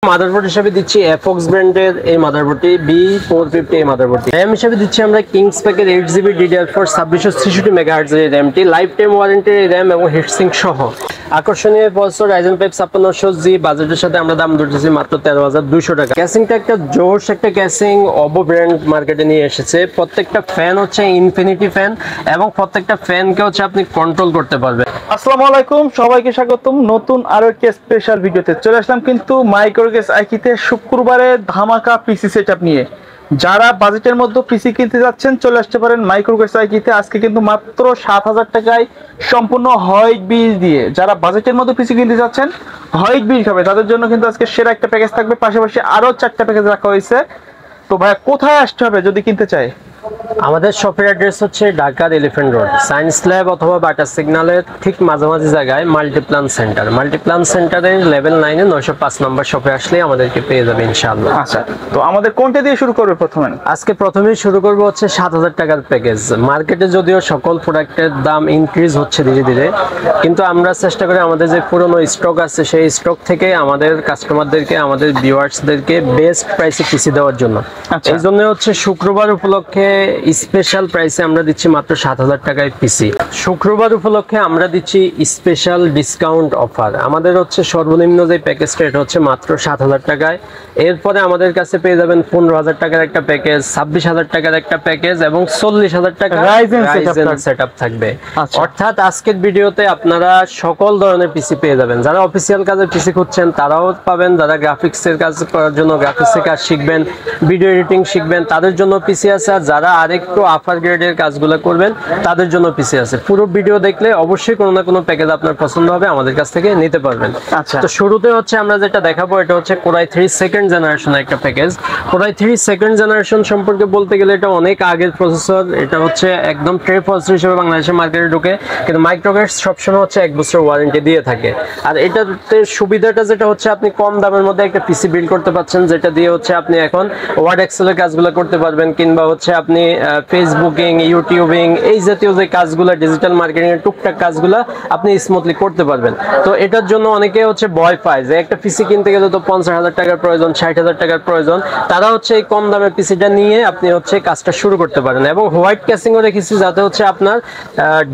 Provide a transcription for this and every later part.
Motherboard হিসেবে দিচ্ছি এফক্স ব্র্যান্ডের এই মাদারবোর্ডটি B450 এই মাদারবোর্ডটি। RAM হিসেবে দিচ্ছি আমরা কিংস প্যাকের 8GB DDR4 2663 মেগাহার্টজ এর RAM-টি, লাইফ টাইম ওয়ারেন্টি RAM এবং হিটসিঙ্ক সহ। আকর্ষণীয় প্রসেসর Ryzen 5 5600G, বাজেটের সাথে আমরা দাম ধরতেছি মাত্র 13,200 টাকা। ক্যাসিংটা একটা জোশ একটা ক্যাসিং OVO ব্র্যান্ড মার্কেটে নিয়ে এসেছে। প্রত্যেকটা ফ্যান হচ্ছে ইনফিনিটি ফ্যান এবং প্রত্যেকটা ফ্যানকে হচ্ছে আপনি কন্ট্রোল করতে পারবেন। আসসালামু আলাইকুম, সবাইকে স্বাগতম নতুন আরো একটি স্পেশাল ভিডিওতে। চলে আসলাম কিন্তু মাইক্রোগেস আইকিতে শুক্রবারে ধামাকা পিসি সেটআপ নিয়ে। যারা বাজেটের মধ্যে পিসি কিনতে যাচ্ছেন চলে আসতে পারেন মাইক্রোগেস আইকিতে। আজকে কিন্তু মাত্র 7,000 টাকায় সম্পূর্ণ হোয়াইট বিল দিয়ে যারা বাজেটের মধ্যে পিসি কিনতে যাচ্ছেন, হোয়াইট বিল খাবে, তাদের জন্য কিন্তু আজকে সেরা একটা প্যাকেজ থাকবে। পাশাপাশি আরো 4টা প্যাকেজ রাখা হয়েছে। তো ভাইয়া কোথায় আসতে হবে যদি কিনতে চায়? আমাদের শপের অ্যাড্রেস হচ্ছে ঢাকার এলিফ্যান্ট রোড, সায়েন্স ল্যাব অথবা বাটা সিগন্যালের ঠিক মাঝামাঝি জায়গায় মাল্টিপ্লান সেন্টার। মাল্টিপ্লান সেন্টারের লেভেল 9-এ 905 নম্বর শপে আসলেই আমাদেরকে পেয়ে যাবে ইনশাআল্লাহ। আচ্ছা, তো আমাদের কোনটা দিয়ে শুরু করবে প্রথমে? আজকে প্রথমেই শুরু করব হচ্ছে 7,000 টাকার প্যাকেজ। মার্কেটে যদিও সকল প্রোডাক্টের দাম ইনক্রিজ হচ্ছে ধীরে ধীরে, কিন্তু আমরা চেষ্টা করি আমাদের যে পুরনো স্টক আছে সেই স্টক থেকে আমাদের কাস্টমারদেরকে, আমাদের ভিউয়ার্সদেরকে বেস্ট প্রাইসে পিসি দেওয়ার জন্য। এই জন্য হচ্ছে শুক্রবার উপলক্ষে স্পেশাল প্রাইসে আমরা দিচ্ছি মাত্র 7,000 টাকায় পিসি। শুক্রবার উপলক্ষে আমরা দিচ্ছি স্পেশাল ডিসকাউন্ট অফার। আমাদের হচ্ছে সর্বনিম্ন যে প্যাকেজটা এটা হচ্ছে মাত্র 7,000 টাকায়। এরপরে আমাদের কাছে পেয়ে যাবেন 15,000 টাকার একটা প্যাকেজ, 26,000 টাকার একটা প্যাকেজ এবং 40,000 টাকা রাইজেন সেটআপ থাকবে। অর্থাৎ আজকের ভিডিওতে আপনারা সকল ধরনের পিসি পেয়ে যাবেন। যারা অফিসিয়াল কাজের পিসি খুঁজছেন তারাও পাবেন, যারা গ্রাফিক্সের কাজ করার জন্য গ্রাফিক্সের কাজ শিখবেন, ভিডিও এডিটিং শিখবেন তাদের জন্য পিসি আছে, আর যারা আরেকটু আপার গ্রেডের কাজগুলো করবেন তাদের জন্য পিসি আছে। পুরো ভিডিও দেখলে অবশ্যই কোনো না কোনো প্যাকেজ আপনার পছন্দ হবে, আমাদের কাছ থেকে নিতে পারবেন। আচ্ছা, তো শুরুতে হচ্ছে আমরা যেটা দেখাবো এটা হচ্ছে Core i3 সেকেন্ড জেনারেশনের একটা package. Core i3 second generation সম্পর্কে বলতে গেলে এটা অনেক আগের প্রসেসর। এটা হচ্ছে একদম ট্রে প্রসেসর হিসেবে বাংলাদেশের মার্কেটে ঢুকে, কিন্তু মাইক্রোগেটস সবসময় হচ্ছে 1 বছর ওয়ারেন্টি দিয়ে থাকে। আর এটাতে সুবিধাটা যেটা হচ্ছে আপনি কম দামের মধ্যে একটা পিসি বিল্ড করতে পারছেন, যেটা দিয়ে হচ্ছে আপনি এখন ওয়ার্ড এক্সেলের কাজগুলো করতে পারবেন, কিংবা হচ্ছে আপনি ফেসবুকিং, ইউটিউবিং এই জাতীয় যে কাজগুলো, ডিজিটাল মার্কেটিং এর টুকটাক কাজগুলো আপনি স্মুথলি করতে পারবেন। তো এটার জন্য অনেকে হচ্ছে ভয় পায় যে একটা পিসি কিনতে গেলে তো 50,000 টাকার প্রয়োজন, 60,000 টাকার প্রয়োজন। তারা হচ্ছে এই কম দামের পিসিটা নিয়ে আপনি হচ্ছে কাজটা শুরু করতে পারেন। এবং হোয়াইট ক্যাসিংও রেখেছি যাতে হচ্ছে আপনার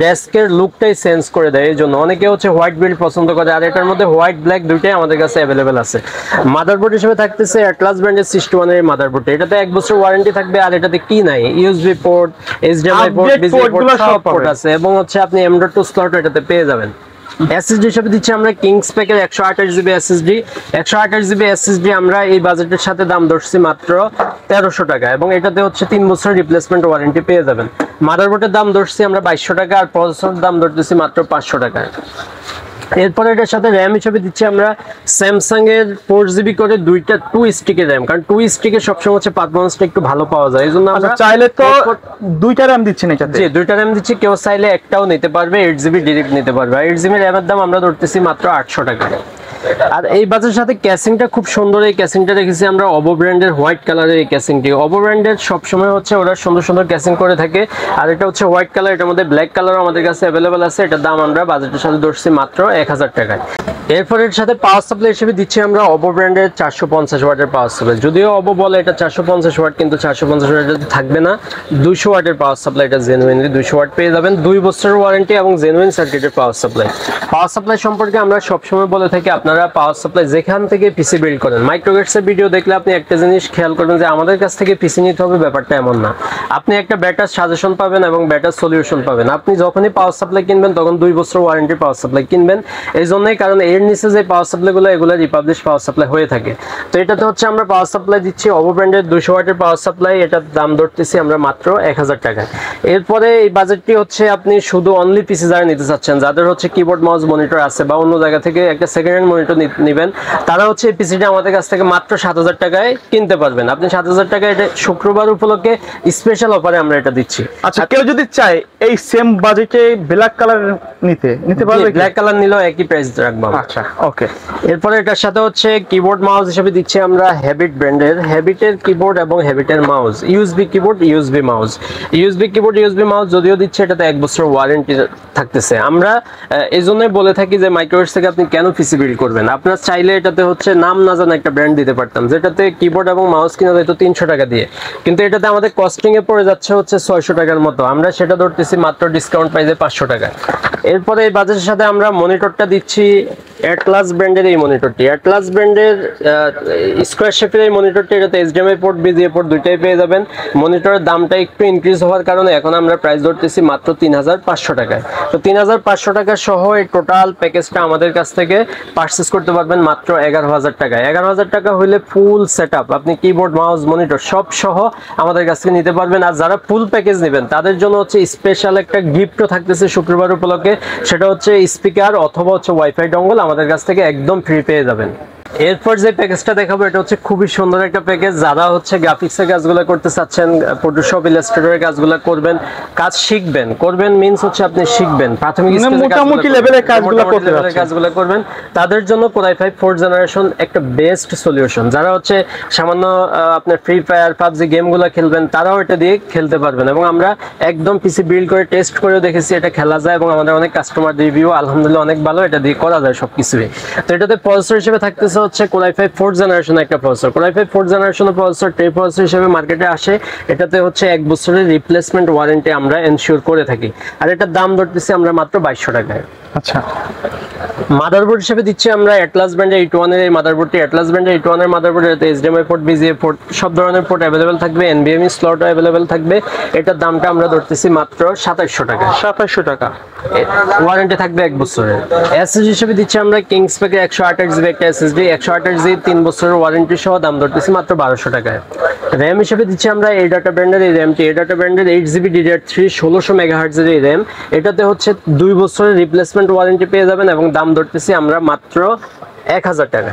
ডেস্কের লুকটাই চেঞ্জ করে দেয়। এই জন্য অনেকে হচ্ছে হোয়াইট বিল্ড পছন্দ করে, আর এটার মধ্যে হোয়াইট ব্ল্যাক দুইটাই আমাদের কাছে অ্যাভেলেবেল আছে। মাদারবোর্ড হিসেবে থাকতেছে অ্যাটলাস ব্র্যান্ডের 61 এর মাদারবোর্ড। এটাতে 1 বছর ওয়ারেন্টি থাকবে, আর এটাতে কি নাই, USB port, HDMI port, VGA port সব পোর্ট আছে, এবং হচ্ছে আপনি M.2 স্লট এটাতে পেয়ে যাবেন। এসএসডি হিসেবে দিচ্ছি আমরা Kings প্যাকের 128GB SSD. 128GB SSD আমরা এই বাজেটের সাথে দাম ধরছি মাত্র 1300 টাকা, এবং এটাতে হচ্ছে 3 বছর রিপ্লেসমেন্ট ওয়ারেন্টি পেয়ে যাবেন। মাদারবোর্ডের দাম ধরছি আমরা 2200 টাকা, আর প্রসেসরের দাম ধরতেছি মাত্র 500 টাকা। এরপরে এটার সাথে র্যাম হিসেবে দিচ্ছি আমরা স্যামসাং এর 4GB করে 2 স্টিকের র্যাম, কারণ 2 স্টিকের সবসময় হচ্ছে পারফরম্যান্সটা একটু ভালো পাওয়া যায়। এইজন্য আমরা চাইলে তো 2টা র্যাম দিচ্ছেন এটাতে। জি, 2টা র্যাম দিচ্ছি, কেউ চাইলে একটাও নিতে পারবে, 8GB ডাইরেক্ট নিতে পারবে। 8GB র্যামের দাম আমরা ধরতেছি মাত্র 800 টাকা। আর এই বাজেটের সাথে ক্যাসিংটা খুব সুন্দর, এই ক্যাসিংটা রেখেছি আমরা OVO ব্র্যান্ডের হোয়াইট কালারের এই ক্যাসিংটি। OVO ব্র্যান্ডের সবসময় হচ্ছে ওরা সুন্দর সুন্দর ক্যাসিং করে থাকে, আর এটা হচ্ছে হোয়াইট কালার, এটার মধ্যে ব্ল্যাক কালারও আমাদের কাছে অ্যাভেলেবেল আছে। এটার দাম আমরা বাজেটের সাথে ধরছি মাত্র 1000 টাকায়। এরপর এর সাথে পাওয়ার সাপ্লাই হিসেবে দিচ্ছি আমরা OVO ব্র্যান্ডের 450 ওয়াটের পাওয়ার সাপ্লাই। যদিও OVO বলে এটা 450 ওয়াট, কিন্তু 450 ওয়াটের থাকবে না, 200 ওয়াটের পাওয়ার সাপ্লাই। এটা জেনুইনলি 200 ওয়াট পেয়ে যাবেন, 2 বছরের ওয়ারেন্টি এবং জেনুইন সার্কিটের পাওয়ার সাপ্লাই। পাওয়ার সাপ্লাই সম্পর্কে আমরা সবসময় বলে থাকি আপনারা পাওয়ার সাপ্লাই যেখান থেকে পিসি বিল্ড করেন, মাইক্রোগেটসের ভিডিও দেখলে আপনি একটা জিনিস খেয়াল করবেন যে আমাদের কাছ থেকে পিসি নিতে হবে ব্যাপারটা এমন না। আপনি একটা বেটার সাজেশন পাবেন এবং বেটার সলিউশন পাবেন। আপনি যখনই পাওয়ার সাপ্লাই কিনবেন তখন 2 বছর ওয়ারেন্টি পাওয়ার সাপ্লাই কিনবেন। এই জন্যই, কারণ এর নিচে যে পাওয়ার সাপ্লাইগুলো এগুলো রিপাবলিশ পাওয়ার সাপ্লাই হয়ে থাকে। তো এটাতে হচ্ছে আমরা পাওয়ার সাপ্লাই দিচ্ছি OVO ব্র্যান্ডের 200 ওয়াটের পাওয়ার সাপ্লাই। এটার দাম ধরতেছি আমরা মাত্র 1000 টাকা। এরপরে এই বাজেটটি হচ্ছে আপনি শুধু অনলি পিসি যারা নিতে চাচ্ছেন, যাদের হচ্ছে কিবোর্ড মাউস মনিটর আছে বা অন্য জায়গা থেকে একটা সেকেন্ড হ্যান্ড মনিটর নেবেন, তারা হচ্ছে এই পিসিটা আমাদের কাছ থেকে মাত্র 7000 টাকায় কিনতে পারবেন। আপনি 7000 টাকায় এটা শুক্রবার উপলক্ষে স্পেশাল অফারে আমরা এটা দিচ্ছি। আচ্ছা, কেউ যদি চায় এই সেম বাজেটে ব্ল্যাক কালার নিতে পারবে? ব্ল্যাক কালার নিলেও একই প্রাইস রাখবো। আচ্ছা, ওকে। এরপরে এটার সাথে হচ্ছে কিবোর্ড মাউস হিসেবে দিচ্ছি আমরা হ্যাবিট ব্র্যান্ডের, হ্যাবিটের কিবোর্ড এবং হ্যাবিটের mouse, USB keyboard, USB mouse. USB keyboard, USB mouse যদিও দিচ্ছে এটাতে 1 বছর ওয়ারেন্টি থাকতেছে। আমরা এই জন্যই বলে থাকি যে মাইক্রোগেটস থেকে আপনি কেন পিসি বিল্ড করবেন। পারবেন। আপনার চাইলে এটাতে হচ্ছে নাম না জানা একটা ব্র্যান্ড দিতে পারতাম, যেটাতে কিবোর্ড এবং মাউস কিনা যেত 300 টাকা দিয়ে, কিন্তু এটাতে আমাদের কস্টিং এ পড়ে যাচ্ছে হচ্ছে 600 টাকার মতো। আমরা সেটা ধরতেছি মাত্র ডিসকাউন্ট প্রাইসে 500 টাকা। এরপরে এই বাজেটের সাথে আমরা মনিটরটা দিচ্ছি অ্যাটলাস ব্র্যান্ডের এই মনিটরটি, অ্যাটলাস ব্র্যান্ডের স্কোয়ার শেপের এই মনিটরটি, এটাতে এইচডিএমআই পোর্ট বিজিএ পোর্ট দুইটাই পেয়ে যাবেন। মনিটরের দামটা একটু ইনক্রিজ হওয়ার কারণে এখন আমরা প্রাইস ধরতেছি মাত্র 3500 টাকায়। তো 3500 টাকা সহ এই টোটাল প্যাকেজটা আমাদের কাছ থেকে পারচেজ করতে পারবেন মাত্র 11000 টাকায়। 11000 টাকা হলে ফুল সেটআপ, আপনি কিবোর্ড মাউস মনিটর সব সহ আমাদের কাছ থেকে নিতে পারবেন। আর যারা ফুল প্যাকেজ নেবেন তাদের জন্য হচ্ছে স্পেশাল একটা গিফটও থাকতেছে শুক্রবার উপলক্ষে, সেটা হচ্ছে স্পিকার অথবা হচ্ছে ওয়াইফাই ডঙ্গল আমাদের কাছ থেকে একদম ফ্রি পেয়ে যাবেন। এরপর যে প্যাকেজটা দেখাবো এটা হচ্ছে খুবই সুন্দর একটা প্যাকেজ। যারা হচ্ছে গ্রাফিক্সের কাজগুলো করতে চাচ্ছেন, ফটোশপ ইলাস্ট্রেটরের কাজগুলো করবেন, কাজ শিখবেন, করবেন মিন্স হচ্ছে আপনি শিখবেন, প্রাথমিক মোটামুটি লেভেলের কাজগুলো করবেন, তাদের জন্য Core i5 4th জেনারেশন একটা বেস্ট সলিউশন। যারা হচ্ছে সামান্য আপনার ফ্রি ফায়ার পাবজি গেমগুলো খেলবেন তারাও এটা দিয়ে খেলতে পারবেন, এবং আমরা একদম পিসি বিল্ড করে টেস্ট করেও দেখেছি এটা খেলা যায়, এবং আমাদের অনেক কাস্টমার রিভিউ আলহামদুলিল্লাহ অনেক ভালো, এটা দিয়ে করা যায় সবকিছুই। তো এটাতে প্রসেসর হিসেবে থাকতেছে হচ্ছে Core i5 4th জেনারেশন একটা প্রসেসর। Core i5 4th জেনারেশনের প্রসেসর ট্রে প্রসেসর হিসেবে মার্কেটে আসে। এটাতে হচ্ছে 1 বছরের রিপ্লেসমেন্ট ওয়ারেন্টি আমরা এনশিওর করে থাকি, আর এটার দাম ধরতেছি আমরা মাত্র 2200 টাকায়। আচ্ছা, মাদারবোর্ড হিসেবে দিচ্ছি আমরা অ্যাটলাস ব্র্যান্ডের 81 এর এই মাদারবোর্ডটি। অ্যাটলাস ব্র্যান্ডের 81 এর মাদারবোর্ড, এতে এইচডিএমআই পোর্ট বিজিএ পোর্ট সব ধরনের পোর্ট अवेलेबल থাকবে, এনভিএমই স্লটও अवेलेबल থাকবে। এটার দামটা আমরা ধরতেছি মাত্র 2700 টাকা। 2700 টাকা, ওয়ারেন্টি থাকবে 1 বছরের। এসএসডি হিসেবে দিচ্ছি আমরা কিংস প্যাকের 128 জিবি একটা এসএসডি, 128 জিবি 3 বছরের ওয়ারেন্টি সহ, দাম ধরতেছি মাত্র 1200 টাকায়। র‍্যাম হিসেবে দিচ্ছি আমরা এডাটা ব্র্যান্ডের এই র‍্যামটি, এডাটা ব্র্যান্ডের 8 জিবি DDR3 1600 মেগাহার্টজের এই র‍্যাম। এটাতে হচ্ছে 2 বছরের রিপ্লেসমেন্ট ওয়ারেন্টি পেয়ে যাবেন, এবং দাম ধরতেছি আমরা মাত্র 1000 টাকা।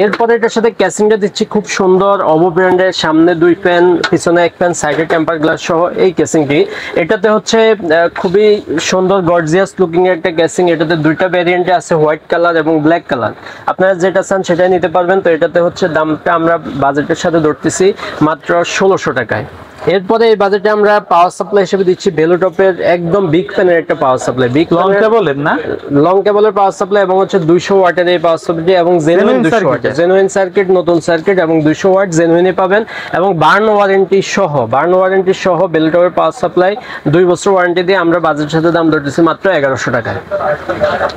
এরপরে এটার সাথে ক্যাসিংটা দিচ্ছি খুব সুন্দর অবো ব্র্যান্ডের, সামনে 2 ফ্যান, পিছনে 1 ফ্যান, সাইডে টেম্পার গ্লাস সহ এই ক্যাসিংটি। এটাতে হচ্ছে খুবই সুন্দর গর্জিয়াস লুকিং এর একটা ক্যাসিং। এটাতে দুইটা ভ্যারিয়েন্টে আছে, হোয়াইট কালার এবং ব্ল্যাক কালার। আপনারা যেটা চান সেটাই নিতে পারবেন। তো এটাতে হচ্ছে দামটা আমরা বাজেটের সাথে ধরতেছি মাত্র 1600 টাকায়। এরপরে এই বাজেটে আমরা পাওয়ার সাপ্লাই হিসেবে দিচ্ছি ভেলোটপের একদম বিগ ফ্যানের একটা পাওয়ার সাপ্লাই, বিগ লং কেবলের না, লং কেবলের পাওয়ার সাপ্লাই, এবং হচ্ছে 200 ওয়াটের এই পাওয়ার সাপ্লাইটি, এবং জেনুইন 200 ওয়াট, জেনুইন সার্কিট, নতুন সার্কিট, এবং 200 ওয়াট জেনুইনই পাবেন, এবং বার্ন ওয়ারেন্টি সহ ভেলোটপের পাওয়ার সাপ্লাই 2 বছর ওয়ারেন্টি দিয়ে আমরা বাজেটের সাথে দাম ধরতেছি মাত্র 1100 টাকায়।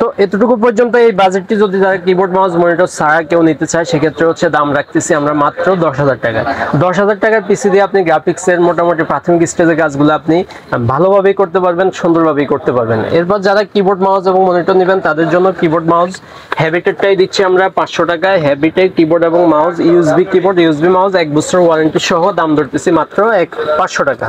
তো এতটুকু পর্যন্ত এই বাজেটটি যদি যারা কিবোর্ড মাউস মনিটর ছাড়া কেউ নিতে চায় সেক্ষেত্রে হচ্ছে দাম রাখতেছি আমরা মাত্র 10000 টাকা। 10000 টাকার পিসি দিয়ে আপনি গ্রাফিক্স মোটামুটি প্রাথমিক স্টেজের কাজগুলো আপনি ভালোভাবেই করতে পারবেন, সুন্দরভাবেই করতে পারবেন। এরপর যারা কিবোর্ড মাউস এবং মনিটর নেবেন তাদের জন্য কিবোর্ড মাউস হ্যাবিটেটটাই দিচ্ছি আমরা 500 টাকায়। হ্যাবিটেট কিবোর্ড এবং mouse, USB keyboard USB mouse 1 বছর ওয়ারেন্টি সহ, দাম ধরতেছি মাত্র 500 টাকা।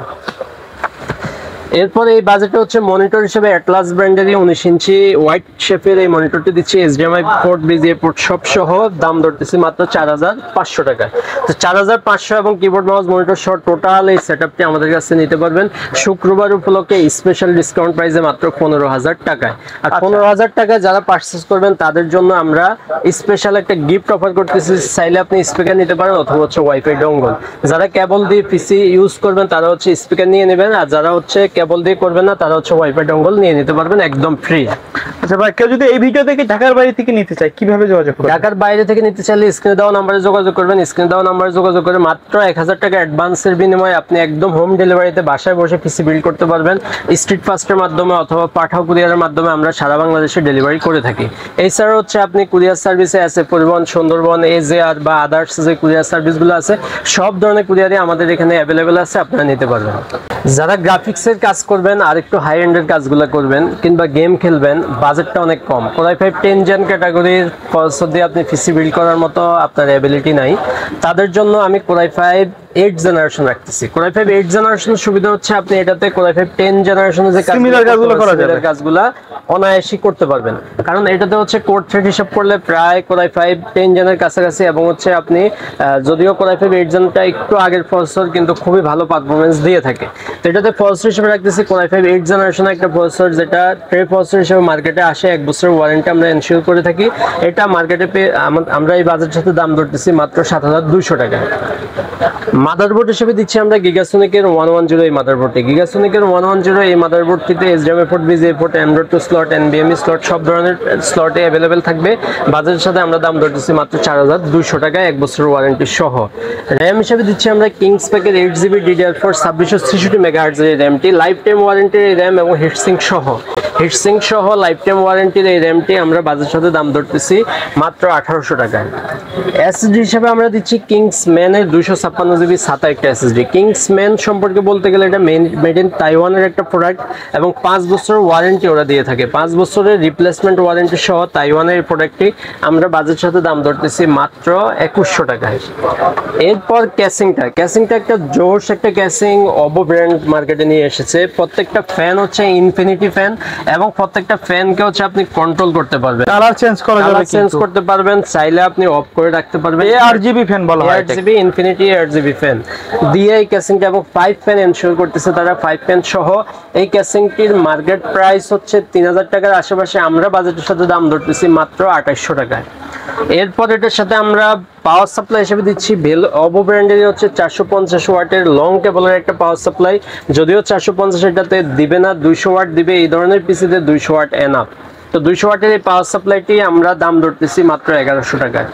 এরপর এই বাজেটে হচ্ছে মনিটর হিসেবে অ্যাটলাস ব্র্যান্ডেরই 19 ইঞ্চি হোয়াইট শেপের এই মনিটরটি দিচ্ছি, এইচডিএমআই পোর্ট বিজিএ পোর্ট সব সহ, দাম ধরতেছি মাত্র 4500 টাকা। তো 4500 এবং কিবোর্ড মাউস মনিটর সহ টোটাল এই সেটআপটি আমাদের কাছে নিতে পারবেন শুক্রবার উপলক্ষে স্পেশাল ডিসকাউন্ট প্রাইসে মাত্র 15000 টাকায়। আর 15000 টাকায় যারা পারচেজ করবেন তাদের জন্য আমরা স্পেশাল একটা গিফট অফার করতেছি। চাইলে আপনি স্পিকার নিতে পারেন অথবা হচ্ছে ওয়াইফাই ডঙ্গল। যারা কেবল দিয়ে পিসি ইউজ করবেন তারা হচ্ছে স্পিকার নিয়ে নেবেন, আর যারা হচ্ছে কেবল দিয়ে করবেন না তারা হচ্ছে ওয়াইফাই ডঙ্গল নিয়ে নিতে পারবেন একদম ফ্রি। আচ্ছা ভাই, কেউ যদি এই ভিডিও দেখে ঢাকার বাইরে থেকে নিতে চায় কিভাবে যোগাযোগ করবে? ঢাকার বাইরে থেকে নিতে চাইলে স্ক্রিনে দেওয়া নম্বরে যোগাযোগ করবেন। স্ক্রিনে দেওয়া নম্বরে যোগাযোগ করে মাত্র 1000 টাকা অ্যাডভান্সের বিনিময়ে আপনি একদম হোম ডেলিভারিতে বাসায় বসে পিসি বিল্ড করতে পারবেন। স্ট্রিট ফাস্টের মাধ্যমে অথবা পাঠাও কুরিয়ারের মাধ্যমে আমরা সারা বাংলাদেশে ডেলিভারি করে থাকি। এছাড়াও হচ্ছে আপনি কুরিয়ার সার্ভিসে আছে পরিবহন, সুন্দরবন, এজেআর বা আদার্স যে কুরিয়ার সার্ভিসগুলো আছে সব ধরনের কুরিয়ারই আমাদের এখানে অ্যাভেলেবেল আছে, আপনারা নিতে পারবেন। যারা গ্রাফিক্সের কাজ করবেন আর একটু হাই এন্ডের কাজগুলো করবেন কিংবা গেম খেলবেন, বাজেটটা অনেক কম, Core i5 10 জেন ক্যাটাগরির প্রসেসর দিয়ে আপনি পিসি বিল্ড করার মতো আপনার অ্যাবিলিটি নাই, তাদের জন্য আমি Core i5 8 জেনারেশন রাখতেছি। Core i5 8 জেনারেশনের সুবিধা হচ্ছে আপনি এটাতে Core i5 10 জেনারেশনের যে কাজগুলো অনায়াসই করতে পারবেন, কারণ এটাতে হচ্ছে কোর থ্রেড হিসাব করলে প্রায় Core i5 10 জেনের কাছাকাছি, এবং হচ্ছে আপনি যদিও Core i5 8 জেনটা একটু আগের প্রসেসর কিন্তু খুবই ভালো পারফরমেন্স দিয়ে থাকে। তো এটাতে প্রসেসর হিসেবে রাখতেছি Core i5 8 জেনারেশনের একটা প্রসেসর, যেটা ট্রে প্রসেসর হিসেবে মার্কেটে আসে, 1 বছরের ওয়ারেন্টি আমরা এনশিওর করে থাকি। এটা মার্কেটে আমরা এই বাজেটের সাথে দাম ধরতেছি মাত্র 7200 টাকা। মাদারবোর্ড হিসেবে দিচ্ছি আমরা গিগাসোনিকের 110 এই মাদারবোর্ডটি। গিগাসোনিকের 110 এই মাদারবোর্ডটিতে HDMI port, VGA port, M.2 slot, NVMe slot সব ধরনের স্লটে অ্যাভেলেবেল থাকবে। বাজারের সাথে আমরা দাম ধরতেছি মাত্র 4200 টাকায় 1 বছরের ওয়ারেন্টি সহ। র্যাম হিসেবে দিচ্ছি আমরা কিংস প্যাকের 8GB DDR4 2663 MHz এর র্যামটি, লাইফ টাইম ওয়ারেন্টির এই র্যাম এবং হিটসিঙ্ক সহ লাইফ টাইম ওয়ারেন্টির এই র্যামটি আমরা বাজারের সাথে দাম ধরতেছি মাত্র 1800 টাকায়। SSD হিসেবে আমরা দিচ্ছি কিংস ম্যানের 256GB SATA একটা SSD। কিংস ম্যান সম্পর্কে বলতে গেলে এটা মেড ইন তাইওয়ানের একটা প্রোডাক্ট এবং 5 বছরের ওয়ারেন্টি ওরা দিয়ে থাকে। 5 বছরের রিপ্লেসমেন্ট ওয়ারেন্টি সহ তাইওয়ানের এই প্রোডাক্টটি আমরা বাজারের সাথে দাম ধরতেছি মাত্র 2100 টাকায়। এরপর ক্যাসিংটা একটা জোশ একটা ক্যাসিং অবো ব্র্যান্ড মার্কেটে নিয়ে এসেছে। প্রত্যেকটা ফ্যান হচ্ছে ইনফিনিটি ফ্যান এবং প্রত্যেকটা ফ্যানকে হচ্ছে আপনি কন্ট্রোল করতে পারবেন, কালার চেঞ্জ করা যাবে, চেঞ্জ করতে পারবেন, চাইলে আপনি অফ করে রাখতে পারবেন। 8GB ফ্যান বলা হয়, 8GB ইনফিনিটি 8GB ফ্যান দিয়ে এই ক্যাসিংটা এবং 5 ফ্যান এনশিওর করতেছে তারা। 5 ফ্যান সহ এই ক্যাসিংটির মার্কেট প্রাইস হচ্ছে 3000 টাকার আশেপাশে, আমরা বাজেটের সাথে দাম ধরতেছি মাত্র 2800 টাকায়। এরপর এটার সাথে আমরা পাওয়ার সাপ্লাই হিসেবে দিচ্ছি অবো ব্র্যান্ডের হচ্ছে 450 ওয়াটের লং কেবলের একটা পাওয়ার সাপ্লাই। যদিও 450 এটাতে দিবে না, 200 ওয়াট দিবে। এই ধরনের পিসিতে 200 ওয়াট এনাফ। তো 200 ওয়াটের এই পাওয়ার সাপ্লাইটি আমরা দাম ধরতেছি মাত্র 1100 টাকায়।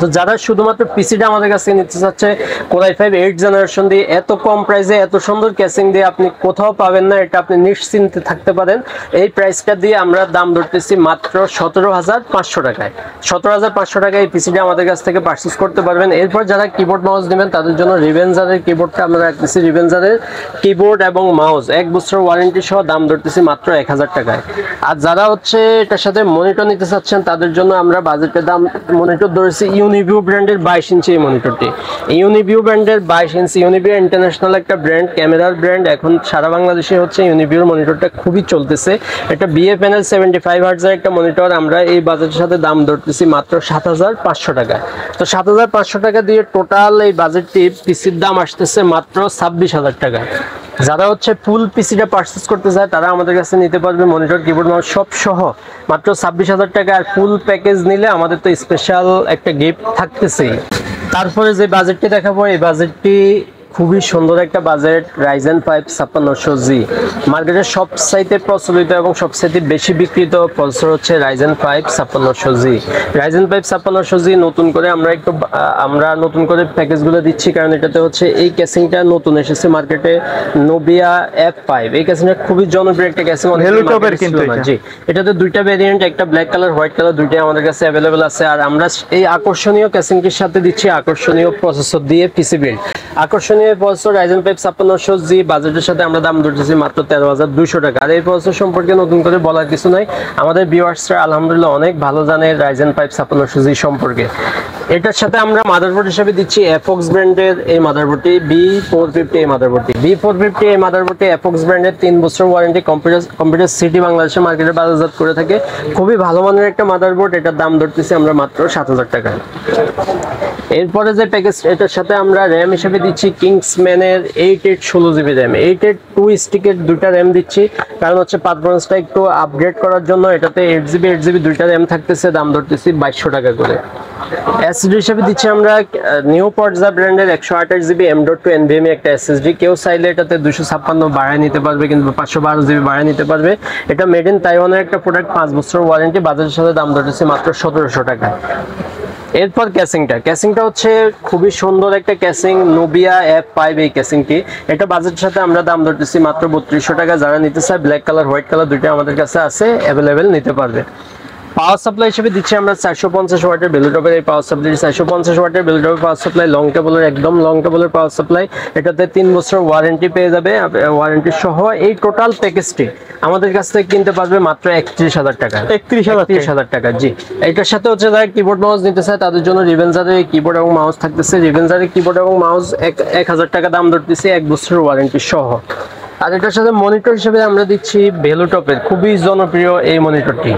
তো যারা শুধুমাত্র পিসিটা আমাদের কাছে নিতে চাচ্ছে Core i5 8th জেনারেশন দিয়ে এত কম প্রাইসে এত সুন্দর ক্যাসিং দিয়ে আপনি কোথাও পাবেন না, এটা আপনি নিশ্চিন্তে থাকতে পারেন। এই প্রাইসটা দিয়ে আমরা দাম ধরতেছি মাত্র 17500 টাকায়। 17500 টাকায় এই পিসিটা আমাদের কাছ থেকে পারচেজ করতে পারবেন। এরপর যারা কিবোর্ড মাউস নেবেন তাদের জন্য রিভেঞ্জারের কিবোর্ডটা আমরা রাখতেছি। রিভেঞ্জারের কিবোর্ড এবং মাউস 1 বছরের ওয়ারেন্টি সহ দাম ধরতেছি মাত্র 1000 টাকায়। আর যারা হচ্ছে এটার সাথে মনিটর নিতে চাচ্ছেন তাদের জন্য আমরা বাজেটের দাম মনিটর ধরেছি ইউনিভিউ ব্র্যান্ডের 22 ইঞ্চি এই মনিটরটি। ইউনিভিউ ব্র্যান্ডের 22 ইঞ্চি, ইউনিভিউ ইন্টারন্যাশনাল একটা ব্র্যান্ড, ক্যামেরার ব্র্যান্ড। এখন সারা বাংলাদেশে হচ্ছে ইউনিভিউর মনিটরটা খুবই চলতেছে। এটা বিএ প্যানেল 75 হার্টজ এর একটা মনিটর, আমরা এই বাজেটের সাথে দাম ধরতেছি মাত্র 7500 টাকায়। তো 7500 টাকা দিয়ে টোটাল এই বাজেটটি পিসির দাম আসতেছে মাত্র 26000 টাকা। যারা হচ্ছে ফুল পিসিটা পারচেজ করতে চায় তারা আমাদের কাছে নিতে পারবে মনিটর, কিবোর্ড, মাউস সব সহ মাত্র 26000 টাকা। আর ফুল প্যাকেজ নিলে আমাদের তো স্পেশাল একটা গিফট থাকতেছেই। তারপরে যে বাজেটটি দেখাবো এই বাজেটটি খুবই সুন্দর একটা বাজেট, Ryzen 5 5600G। মার্কেটের সবচাইতে প্রচলিত এবং সবচাইতে বেশি বিক্রিত প্রসেসর হচ্ছে Ryzen 5 5600G। Ryzen 5 5600G নতুন করে আমরা নতুন করে প্যাকেজগুলো দিচ্ছি, কারণ এটাতে হচ্ছে এই ক্যাসিংটা নতুন এসেছে মার্কেটে, নোবিয়া F5। এই ক্যাসিংটা খুবই জনপ্রিয় একটা ক্যাসিং, জি। এটাতে দুইটা ভেরিয়েন্ট, একটা ব্ল্যাক কালার, হোয়াইট কালার, দুইটাই আমাদের কাছে অ্যাভেলেবেল আছে। আর আমরা এই আকর্ষণীয় ক্যাসিংটির সাথে দিচ্ছি আকর্ষণীয় প্রসেসর দিয়ে পিসি বিল্ড। আকর্ষণীয় প্রসেসর Ryzen 5 5600G বাজেটের সাথে আমরা দাম ধরতেছি মাত্র 13200 টাকা। আর এই প্রসেসর সম্পর্কে নতুন করে বলার কিছু নাই, আমাদের ভিউয়ার্সরা আলহামদুলিল্লাহ অনেক ভালো জানে Ryzen 5 5600G সম্পর্কে। এটার সাথে আমরা মাদারবোর্ড হিসেবে দিচ্ছি FOX ব্র্যান্ডের এই মাদারবোর্ডটি, B450 এই মাদারবোর্ডটি। B450 এই মাদারবোর্ডটি FOX ব্র্যান্ডের 3 বছর ওয়ারেন্টি, কম্পিউটার সিটি বাংলাদেশের মার্কেটে বাজারজাত করে থাকে। খুবই ভালো মানের একটা মাদারবোর্ড, এটার দাম ধরতেছি আমরা মাত্র 7000 টাকা। এরপরে যে প্যাকেজ এটার সাথে আমরা র্যাম হিসেবে দিচ্ছি কিংসম্যানের 8816GB র্যাম। 882 স্টিকের দুইটা র্যাম দিচ্ছি, কারণ হচ্ছে পারফরমেন্সটা একটু আপগ্রেড করার জন্য। এটাতে 8GB দুইটা র্যাম থাকতেছে, দাম ধরতেছি 2200 টাকা করে। এসএসডি হিসেবে দিচ্ছি আমরা নিউ পর্জা ব্র্যান্ডের 128GB M.2 NVMe একটা এসএসডি। কেউ চাইলে এটাতে 256 বাড়ায় নিতে পারবে, কিন্তু 512GB বাড়ায় নিতে পারবে। এটা মেড ইন তাইওয়ানের একটা প্রোডাক্ট, 5 বছরের ওয়ারেন্টি, বাজারের সাথে দাম ধরতেছি মাত্র 1700 টাকা। এরপর ক্যাসিংটা হচ্ছে খুবই সুন্দর একটা ক্যাসিং, নোবিয়া F5 এই ক্যাসিংটি। এটা বাজেটের সাথে আমরা দাম ধরতেছি মাত্র 3200 টাকা। যারা নিতে চায় ব্ল্যাক কালার, হোয়াইট কালার দুইটা আমাদের কাছে আছে, অ্যাভেলেবেল নিতে পারবে। পাওয়ার সাপ্লাই হিসেবে দিচ্ছি আমরা 450 ওয়াটের বেলুটপের এই পাওয়ার সাপ্লাই। 450 ওয়াটের বেলুটপের পাওয়ার সাপ্লাই, লং কেবলের, একদম লং কেবলের পাওয়ার সাপ্লাই। এটাতে 3 বছর ওয়ারেন্টি পেয়ে যাবে, ওয়ারেন্টি সহ। এই টোটাল প্যাকেজটি আমাদের কাছ থেকে কিনতে পারবে মাত্র 31000 টাকা। 31000 টাকা, জি। এটার সাথে হচ্ছে যারা কিবোর্ড মাউস নিতে চায় তাদের জন্য রিভেঞ্জারের কিবোর্ড এবং মাউস থাকতেছে। রিভেঞ্জারের কিবোর্ড এবং মাউস 1000 টাকা দাম ধরতেছে, 1 বছরের ওয়ারেন্টি সহ। আর এটার সাথে মনিটর হিসেবে আমরা দিচ্ছি বেলুটপের খুবই জনপ্রিয় এই মনিটরটি,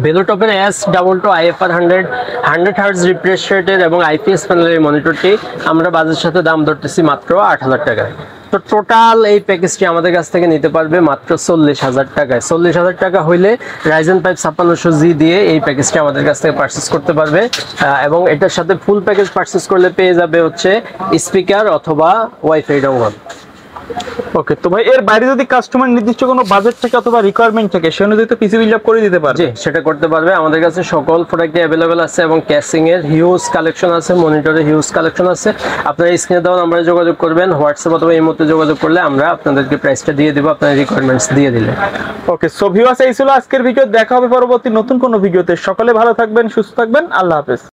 বেলুটপের S22 IFR 100 হার্টজ রিফ্রেশ রেটের এবং IPS প্যানেলের এই মনিটরটি আমরা বাজারের সাথে দাম ধরতেছি মাত্র 8000 টাকায়। তো টোটাল এই প্যাকেজটি আমাদের কাছ থেকে নিতে পারবে মাত্র 40,000 টাকায়। 40,000 টাকা হইলে রাইজেন 5 5600G দিয়ে এই প্যাকেজটি আমাদের কাছ থেকে পারচেজ করতে পারবে এবং এটার সাথে ফুল প্যাকেজ পারচেজ করলে পেয়ে যাবে হচ্ছে স্পিকার অথবা ওয়াইফাই ডঙ্গল। ওকে, তো ভাই এর বাইরে যদি কাস্টমার নির্দিষ্ট কোনো বাজেট থাকে অথবা রিকোয়ারমেন্ট থাকে সে অনুযায়ী তো পিসি বিল্ড আপ করে দিতে পারবে। জি, সেটা করতে পারবে। আমাদের কাছে সকল প্রোডাক্টই অ্যাভেলেবেল আছে এবং ক্যাসিং এর হিউজ কালেকশন আছে, মনিটরের হিউজ কালেকশন আছে। আপনারা স্ক্রিনে দেওয়া নম্বরে যোগাযোগ করবেন, হোয়াটসঅ্যাপ অথবা এই মুহূর্তে যোগাযোগ করলে আমরা আপনাদেরকে প্রাইসটা দিয়ে দিব আপনার রিকোয়ারমেন্টস দিয়ে দিলে। ওকে, সো ভিউয়ার্স এই ছিল আজকের ভিডিও। দেখা হবে পরবর্তী নতুন কোনো ভিডিওতে। সকলে ভালো থাকবেন, সুস্থ থাকবেন, আল্লাহ হাফেজ।